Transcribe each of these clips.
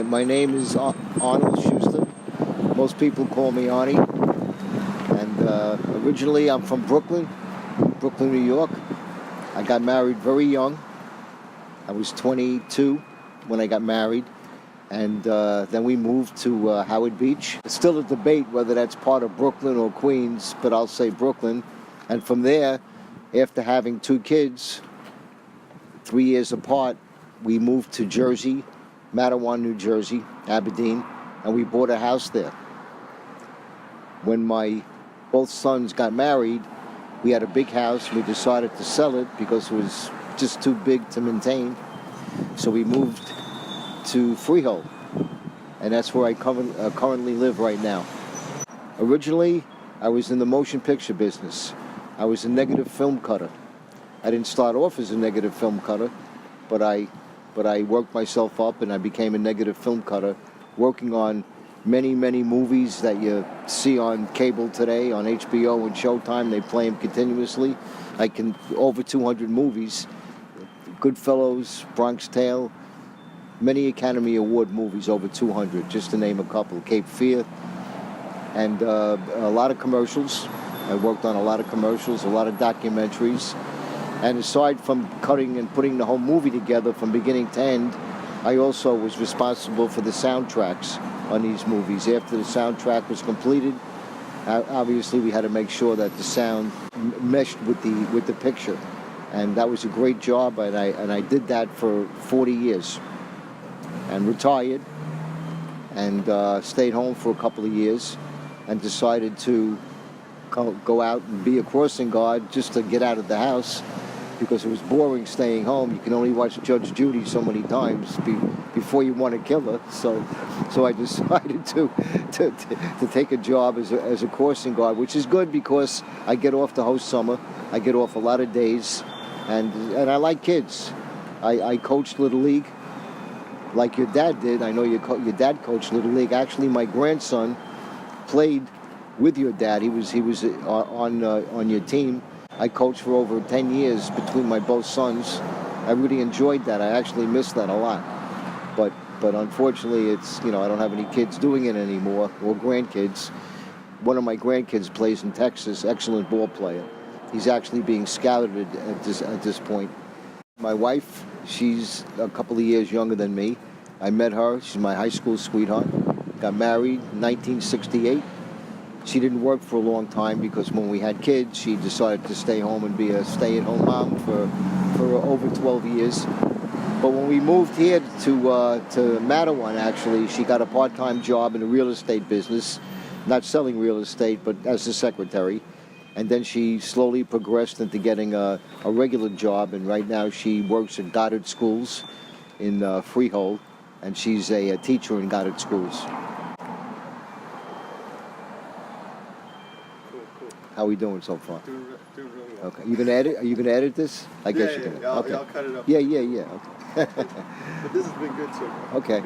My name is Arnie Shuster. Most people call me Arnie. And originally I'm from Brooklyn, New York. I got married very young. I was 22 when I got married. And then we moved to Howard Beach. It's still a debate whether that's part of Brooklyn or Queens, but I'll say Brooklyn. And from there, after having 2 kids, 3 years apart, we moved to Jersey, Matawan, New Jersey, Aberdeen, and we bought a house there. When my both sons got married, we had a big house. We decided to sell it because it was just too big to maintain. So we moved to Freehold, and that's where I currently live right now. Originally, I was in the motion picture business. I was a negative film cutter. I didn't start off as a negative film cutter, but I worked myself up and I became a negative film cutter, working on many movies that you see on cable today, on HBO and Showtime. They play them continuously. Over 200 movies, Goodfellas, Bronx Tale, many Academy Award movies, over 200, just to name a couple. Cape Fear, and a lot of commercials. I worked on a lot of commercials, a lot of documentaries. And aside from cutting and putting the whole movie together from beginning to end, I also was responsible for the soundtracks on these movies. After the soundtrack was completed, obviously we had to make sure that the sound meshed with the picture. And that was a great job, and I did that for 40 years. And retired, and stayed home for a couple of years, and decided to go out and be a crossing guard just to get out of the house, because it was boring staying home. You can only watch Judge Judy so many times before you want to kill her. So I decided to take a job as a crossing guard, which is good because I get off the whole summer. I get off a lot of days, and I like kids. I coached Little League, like your dad did. I know your dad coached Little League. Actually, my grandson played with your dad. He was on your team. I coached for over 10 years between my both sons. I really enjoyed that. I actually missed that a lot. But unfortunately, it's, I don't have any kids doing it anymore, or grandkids. One of my grandkids plays in Texas, excellent ball player. He's actually being scouted at this point. My wife, she's a couple of years younger than me. I met her. She's my high school sweetheart. Got married in 1968. She didn't work for a long time because when we had kids, she decided to stay home and be a stay-at-home mom for over 12 years. But when we moved here to Matawan, actually, she got a part-time job in the real estate business, not selling real estate, but as a secretary. And then she slowly progressed into getting a regular job, and right now she works at Goddard Schools in Freehold, and she's a teacher in Goddard Schools. Cool. How are we doing so far? Doing really well. Okay. You gonna edit? Are you gonna edit this? I guess you're gonna. I'll, Okay. I'll cut it up. Yeah. Okay. But this has been good so far. Okay.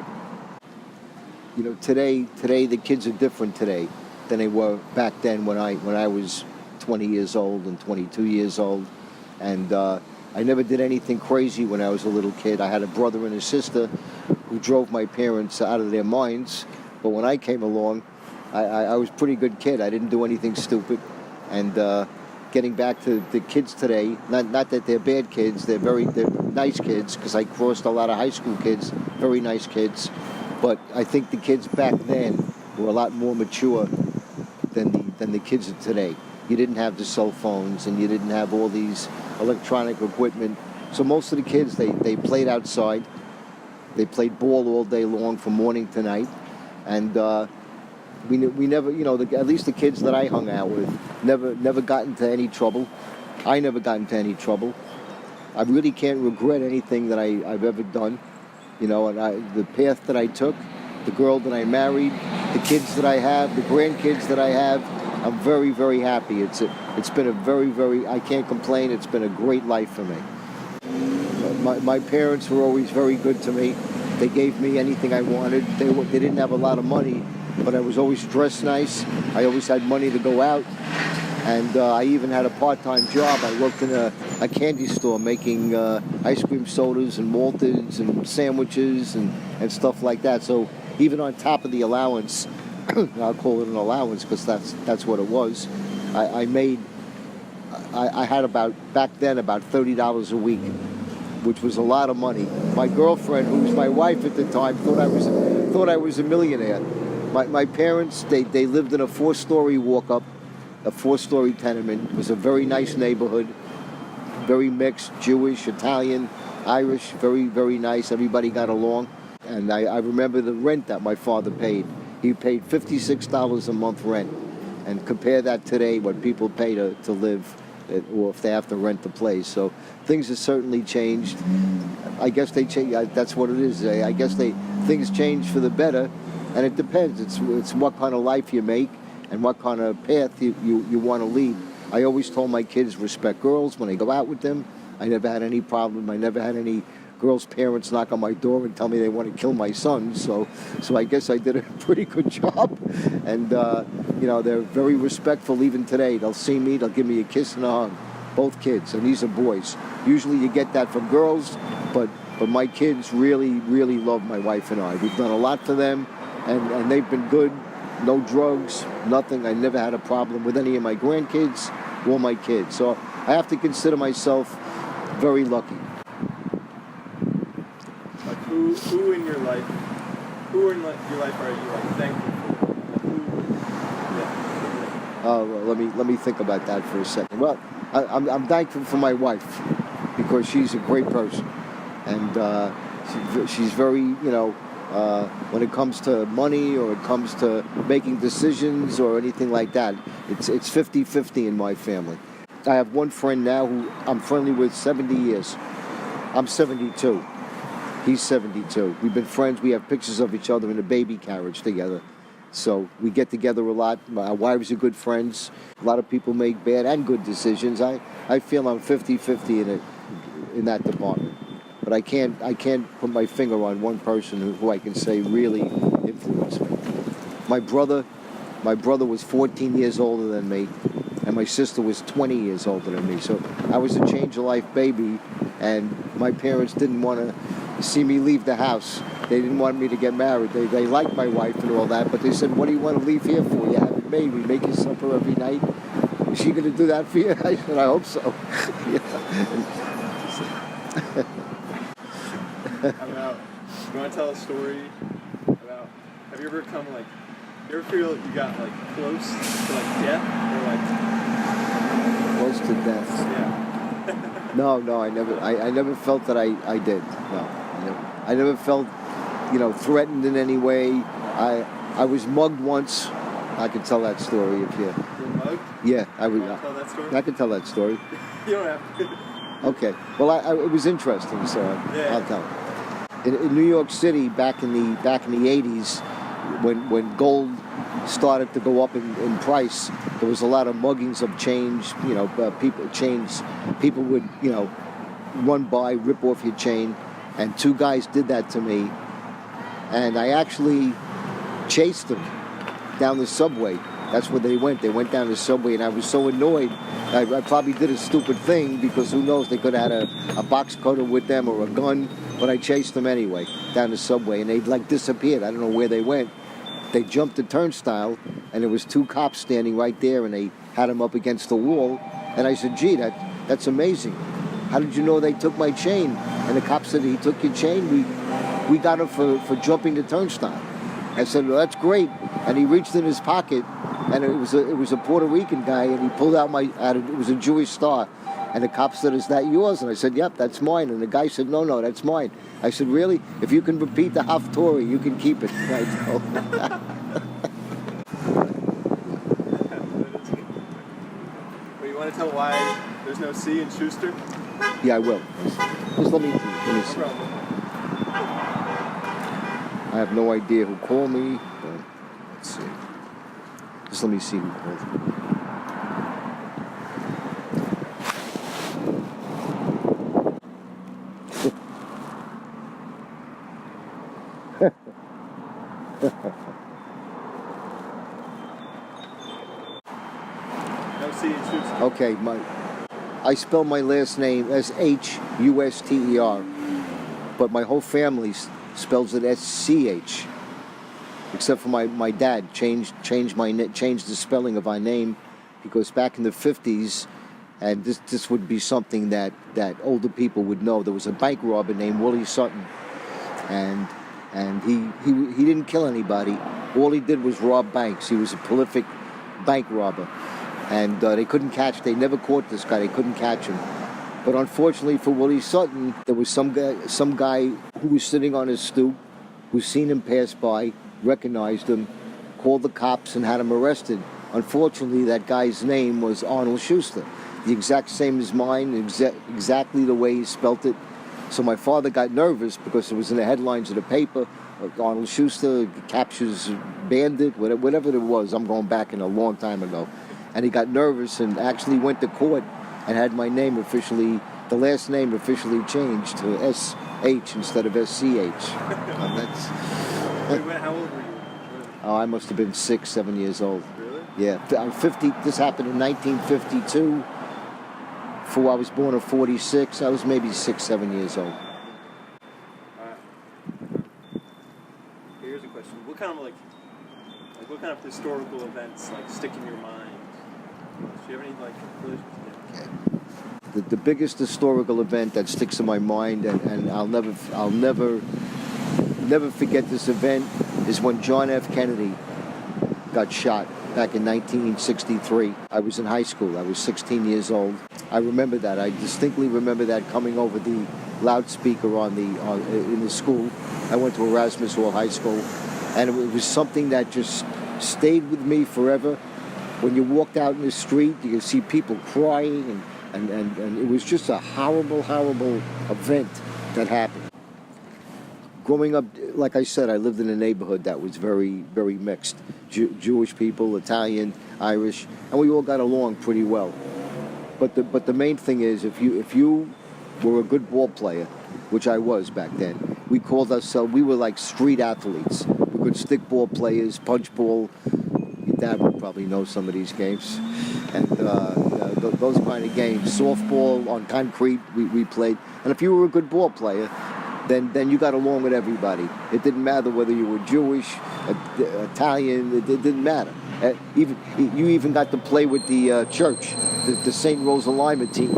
Today the kids are different today than they were back then when I was 20 years old and 22 years old, and I never did anything crazy when I was a little kid. I had a brother and a sister who drove my parents out of their minds, but when I came along, I was a pretty good kid. I didn't do anything stupid. And getting back to the kids today, not that they're bad kids, they're nice kids, because I crossed a lot of high school kids, very nice kids, but I think the kids back then were a lot more mature than the kids of today. You didn't have the cell phones, and you didn't have all these electronic equipment. So most of the kids, they played outside. They played ball all day long from morning to night. And we never, at least the kids that I hung out with, never got into any trouble. I never got into any trouble. I really can't regret anything that I've ever done. And the path that I took, the girl that I married, the kids that I have, the grandkids that I have, I'm very, very happy. It's been a very, I can't complain. It's been a great life for me. My parents were always very good to me. They gave me anything I wanted. They didn't have a lot of money, but I was always dressed nice. I always had money to go out. And I even had a part-time job. I worked in a candy store making ice cream sodas and malteds and sandwiches and stuff like that. So even on top of the allowance, I'll call it an allowance because that's what it was, I had about, back then, about $30 a week, which was a lot of money. My girlfriend, who was my wife at the time, thought I was a millionaire. My parents, they lived in a 4-story walk-up, a 4-story tenement. It was a very nice neighborhood, very mixed, Jewish, Italian, Irish, very, very nice. Everybody got along. And I remember the rent that my father paid. He paid $56 a month rent. And compare that today, what people pay to live, or if they have to rent the place. So things have certainly changed. I guess they change. That's what it is. I guess things change for the better, and it depends. It's what kind of life you make and what kind of path you want to lead. I always told my kids, respect girls when I go out with them. I never had any problem. I never had any girls' parents knock on my door and tell me they want to kill my son. So I guess I did a pretty good job. And they're very respectful even today. They'll see me, they'll give me a kiss and a hug. Both kids, and these are boys. Usually you get that from girls, but my kids really, really love my wife and I. We've done a lot for them, and they've been good. No drugs, nothing. I never had a problem with any of my grandkids or my kids. So I have to consider myself very lucky. Like who in your life are you like thankful for? Well, let me think about that for a second. Well, I'm thankful for my wife because she's a great person, and she's very, when it comes to money or it comes to making decisions or anything like that, it's 50-50 in my family. I have one friend now who I'm friendly with 70 years. I'm 72. He's 72. We've been friends. We have pictures of each other in a baby carriage together. So we get together a lot. Our wives are good friends. A lot of people make bad and good decisions. I feel I'm 50-50 in that department. But I can't put my finger on one person who I can say really influenced me. My brother was 14 years older than me, and my sister was 20 years older than me. So I was a change-of-life baby, and my parents didn't want to see me leave the house. They didn't want me to get married. They liked my wife and all that, but they said, what do you want to leave here for? You have it made. We make you supper every night. Is she going to do that for you? I said, I hope so. About, you want to tell a story about, have you ever you ever feel you got like close to like death or like... Close to death? Yeah. No, I never felt that I did. No, I never felt, threatened in any way. I was mugged once. I can tell that story if you... You were mugged? Yeah, I would. Tell that story? I can tell that story. You don't have to. Okay. Well, it was interesting, so Yeah. I'll tell it. In New York City, back in the 80s, when gold started to go up in price, there was a lot of muggings of change. People would run by, rip off your chain, and 2 guys did that to me, and I actually chased them down the subway. That's where they went. They went down the subway, and I was so annoyed. I probably did a stupid thing because who knows, they could have had a box cutter with them or a gun, but I chased them anyway down the subway, and they disappeared. I don't know where they went. They jumped the turnstile, and there was 2 cops standing right there, and they had them up against the wall, and I said, gee, that's amazing. How did you know they took my chain? And the cop said, he took your chain? We got him for jumping the turnstile. I said, well, that's great. And he reached in his pocket, and it was a Puerto Rican guy, and he pulled out it was a Jewish star. And the cop said, is that yours? And I said, yep, that's mine. And the guy said, no, that's mine. I said, really? If you can repeat the Haftorah, you can keep it. I know. Well, you want to tell why there's no C in Schuster? Yeah, I will. Just let me see. No problem. I have no idea who called me. But let's see. Just let me see who called me. No Shuster. Okay, I spell my last name Shuster, but my whole family spells it Sch. Except for my dad changed the spelling of our name, because back in the 50s, and this would be something that older people would know. There was a bank robber named Willie Sutton, and he didn't kill anybody. All he did was rob banks. He was a prolific bank robber, and they never caught this guy. They couldn't catch him. But unfortunately for Willie Sutton, there was some guy who was sitting on his stoop, who seen him pass by, recognized him, called the cops, and had him arrested. Unfortunately, that guy's name was Arnie Shuster, the exact same as mine, exactly the way he spelt it. So my father got nervous because it was in the headlines of the paper. Arnold Schuster captures bandit, whatever it was. I'm going back in a long time ago. And he got nervous and actually went to court and had my name officially, the last name officially changed to S-H instead of S-C-H. Wait, how old were you? Oh, I must have been 6, 7 years old. Really? Yeah, I'm 50. This happened in 1952. Before I was born in 46, I was maybe 6, 7 years old. Here's a question: what kind of historical events stick in your mind? Do you have any relation to that? The biggest historical event that sticks in my mind, and I'll never forget this event, is when John F. Kennedy got shot back in 1963. I was in high school. I was 16 years old. I remember that. I distinctly remember that coming over the loudspeaker in the school. I went to Erasmus Hall High School, and it was something that just stayed with me forever. When you walked out in the street, you could see people crying, and it was just a horrible, horrible event that happened. Growing up, like I said, I lived in a neighborhood that was very, very mixed. Jewish people, Italian, Irish, and we all got along pretty well. But the main thing is, if you were a good ball player, which I was back then, we were like street athletes. We could stick ball players, punch ball. Your dad would probably know some of these games. And those kind of games. Softball on concrete, we played. And if you were a good ball player, then you got along with everybody. It didn't matter whether you were Jewish, Italian, it didn't matter. You even got to play with the church. The St. Rose alignment team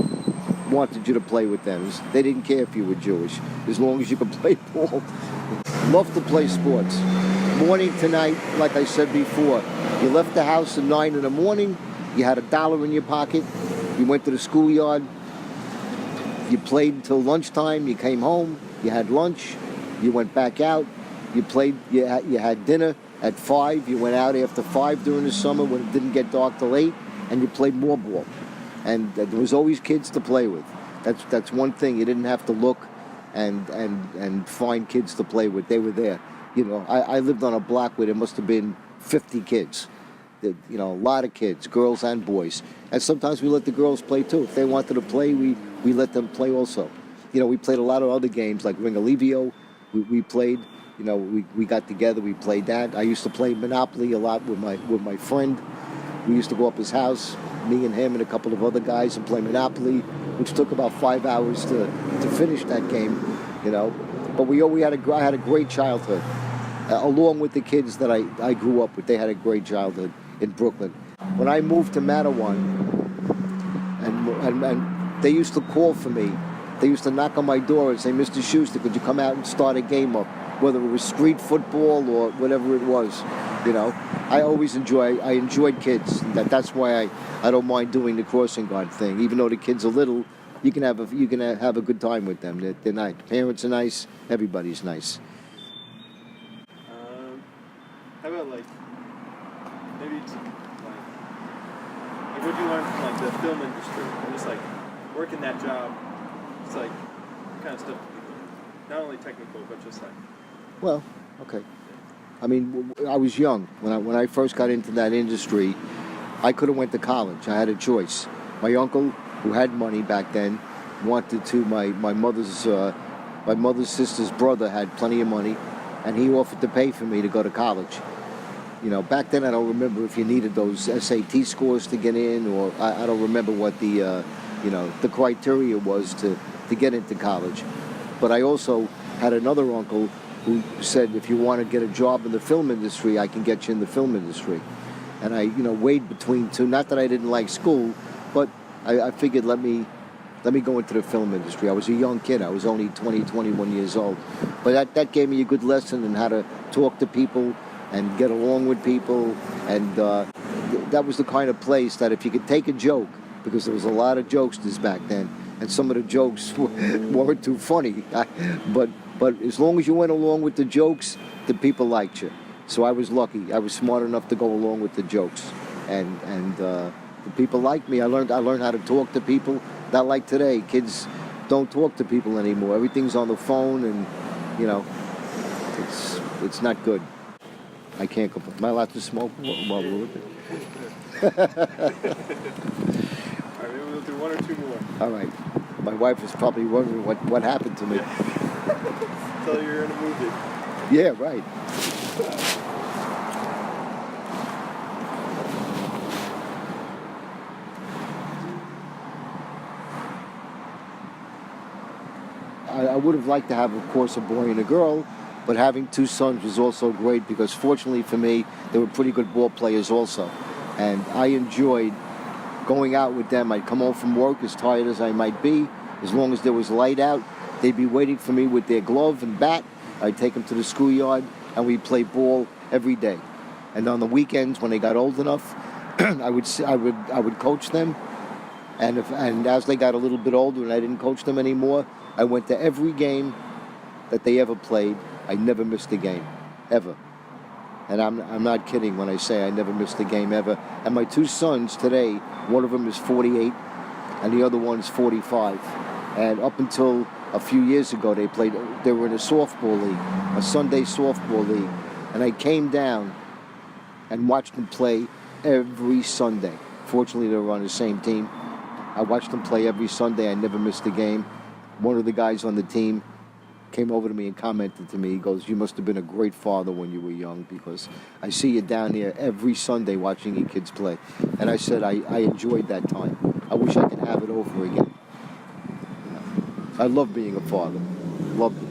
wanted you to play with them. They didn't care if you were Jewish, as long as you could play ball. Love to play sports. Morning to night, like I said before, you left the house at 9 in the morning, you had $1 in your pocket, you went to the schoolyard, you played until lunchtime, you came home, you had lunch, you went back out, you played, you had dinner at 5, you went out after 5 during the summer when it didn't get dark till 8, and you played more ball. And there was always kids to play with. That's one thing. You didn't have to look and find kids to play with. They were there. You know, I lived on a block where there must have been 50 kids. You know, a lot of kids, girls and boys. And sometimes we let the girls play too. If they wanted to play, we let them play also. You know, we played a lot of other games like Ring Alivio. We played. You know, we got together. We played that. I used to play Monopoly a lot with my friend. We used to go up his house, me and him and a couple of other guys, and play Monopoly, which took about 5 hours to finish that game. You know, but I had a great childhood, along with the kids that I grew up with. They had a great childhood in Brooklyn. When I moved to Mattawan, and they used to call for me. They used to knock on my door and say, "Mr. Shuster, could you come out and start a game up?" Whether it was street football or whatever it was, you know. I enjoyed kids. That's why I don't mind doing the crossing guard thing. Even though the kids are little, you can have a good time with them. They're nice. Parents are nice. Everybody's nice. How about maybe what do you learn from the film industry? And just working that job. It's kind of stuff. Not only technical, but just Well, okay. I mean, I was young when I first got into that industry. I could have went to college. I had a choice. My uncle, who had money back then, wanted to. My mother's sister's brother had plenty of money, and he offered to pay for me to go to college. back then I don't remember if you needed those SAT scores to get in, or I don't remember what the criteria was to get into college. But I also had another uncle who said, if you want to get a job in the film industry, I can get you in the film industry. And I, weighed between two. Not that I didn't like school, but I figured let me go into the film industry. I was a young kid. I was only 20, 21 years old. But that gave me a good lesson in how to talk to people and get along with people. And that was the kind of place that if you could take a joke, because there was a lot of jokesters back then, and some of the jokes weren't too funny. But as long as you went along with the jokes, the people liked you. So I was lucky. I was smart enough to go along with the jokes, and the people liked me. I learned how to talk to people. Not like today, kids don't talk to people anymore. Everything's on the phone, and it's not good. I can't complain. Am I allowed to smoke while we're with it? All right, maybe we'll do one or two more. All right. My wife is probably wondering what happened to me. Tell her you're in a movie. Yeah, right. I would have liked to have, of course, a boy and a girl, but having two sons was also great because, fortunately for me, they were pretty good ball players also. And I enjoyed going out with them. I'd come home from work as tired as I might be. As long as there was light out, they'd be waiting for me with their glove and bat. I'd take them to the schoolyard, and we'd play ball every day. And on the weekends, when they got old enough, I would coach them. And as they got a little bit older and I didn't coach them anymore, I went to every game that they ever played. I never missed a game, ever. And I'm not kidding when I say I never missed a game ever. And my two sons today, one of them is 48 and the other one is 45. And up until a few years ago, they were in a softball league, a Sunday softball league. And I came down and watched them play every Sunday. Fortunately, they were on the same team. I watched them play every Sunday. I never missed a game. One of the guys on the team came over to me and commented to me. He goes, "You must have been a great father when you were young because I see you down there every Sunday watching your kids play." And I said, I enjoyed that time. I wish I could have it over again. I love being a father. Loved it.